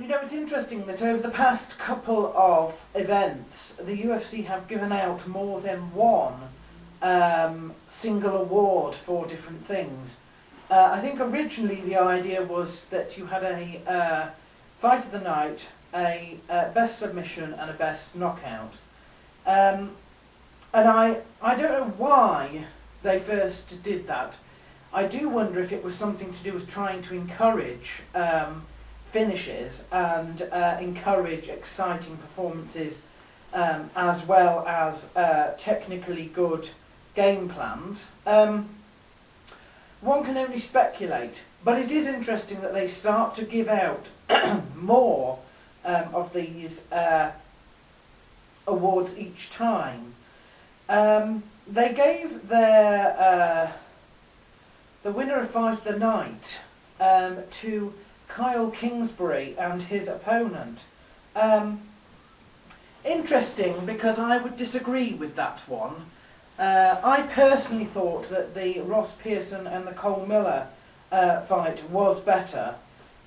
You know, it's interesting that over the past couple of events, the UFC have given out more than one single award for different things. I think originally the idea was that you had a fight of the night, a best submission and a best knockout. And I don't know why they first did that. I do wonder if it was something to do with trying to encourage finishes and encourage exciting performances as well as technically good game plans. One can only speculate, but it is interesting that they start to give out more of these awards each time. They gave their the winner of Fight of the Night to Kyle Kingsbury and his opponent. Interesting, because I would disagree with that one. I personally thought that the Ross Pearson and the Cole Miller fight was better.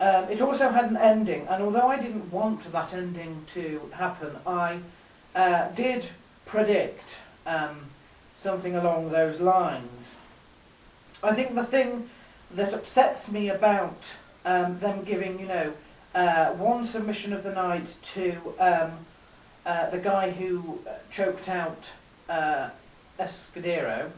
It also had an ending, and although I didn't want that ending to happen, I did predict something along those lines. I think the thing that upsets me about them giving, you know, one submission of the night to the guy who choked out Escudero,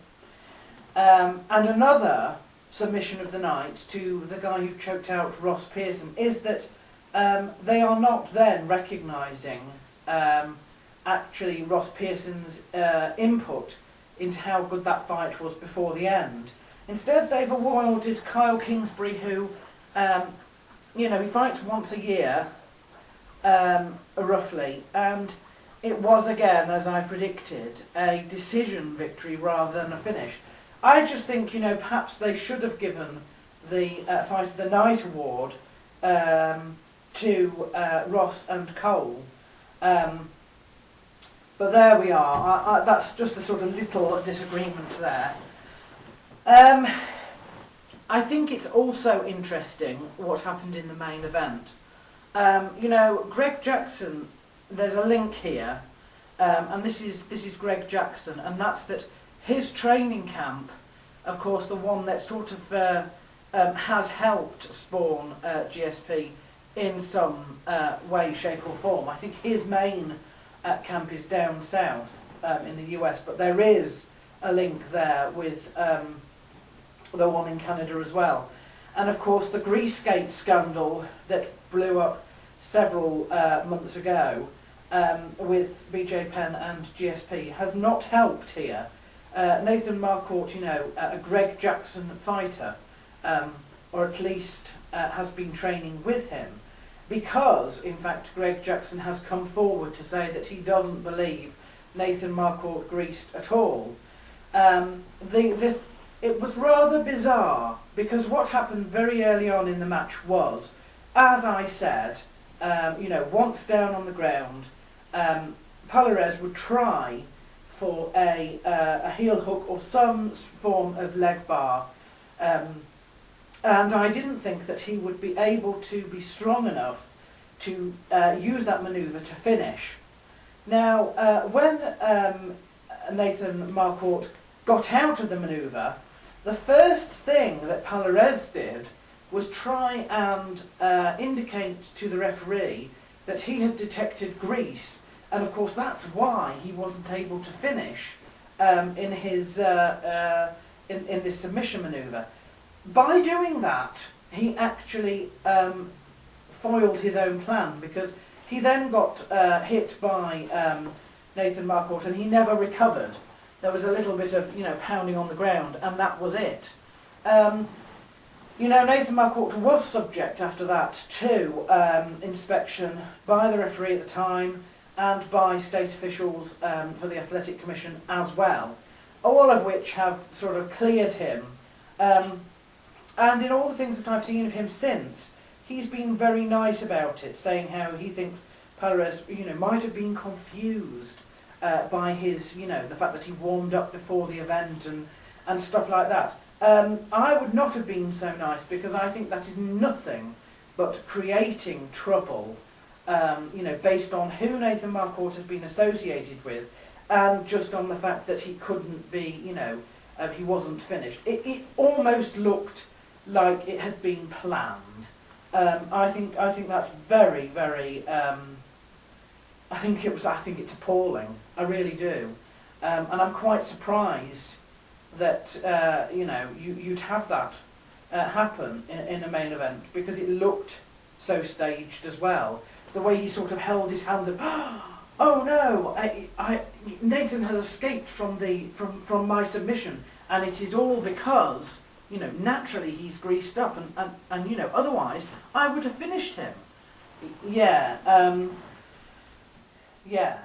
and another submission of the night to the guy who choked out Ross Pearson, is that they are not then recognising actually Ross Pearson's input into how good that fight was before the end. Instead, they've awarded Kyle Kingsbury, who, you know, he fights once a year, roughly, and it was, again, as I predicted, a decision victory rather than a finish. I just think, you know, perhaps they should have given the Fight of the Night award to Ross and Cole. But there we are. That's just a sort of little disagreement there. I think it's also interesting what happened in the main event. You know, Greg Jackson, there's a link here, and this is Greg Jackson, and that's that his training camp, of course, the one that sort of has helped spawn GSP in some way, shape or form. I think his main camp is down south in the US, but there is a link there with the one in Canada as well. And of course the Greasegate scandal that blew up several months ago with BJ Penn and GSP has not helped here. Nathan Marquardt, you know, a Greg Jackson fighter, or at least has been training with him, because in fact Greg Jackson has come forward to say that he doesn't believe Nathan Marquardt greased at all. It was rather bizarre, because what happened very early on in the match was, as I said, you know, once down on the ground, Palares would try for a heel hook or some form of leg bar, and I didn't think that he would be able to be strong enough to use that manoeuvre to finish. Now, when Nathan Marquardt got out of the manoeuvre, the first thing that Palares did was try and indicate to the referee that he had detected grease, and of course that's why he wasn't able to finish in his in this submission manoeuvre. By doing that, he actually foiled his own plan, because he then got hit by Nathan Marquardt and he never recovered. There was a little bit of, you know, pounding on the ground, and that was it. You know, Nathan Marquardt was subject after that to inspection by the referee at the time and by state officials for the Athletic Commission as well, all of which have sort of cleared him. And in all the things that I've seen of him since, he's been very nice about it, saying how he thinks Palares, you know, might have been confused by his, you know, the fact that he warmed up before the event and stuff like that. I would not have been so nice, because I think that is nothing but creating trouble, you know, based on who Nathan Marquardt has been associated with, and just on the fact that he couldn't be, you know, he wasn't finished. It almost looked like it had been planned. I think that's very, very. I think it's appalling. I really do, and I'm quite surprised that you know, you'd have that happen in a main event, because it looked so staged as well. The way he sort of held his hands up. Oh no! Nathan has escaped from my submission, and it is all because, you know, naturally he's greased up, and you know, otherwise I would have finished him. Yeah. Yeah.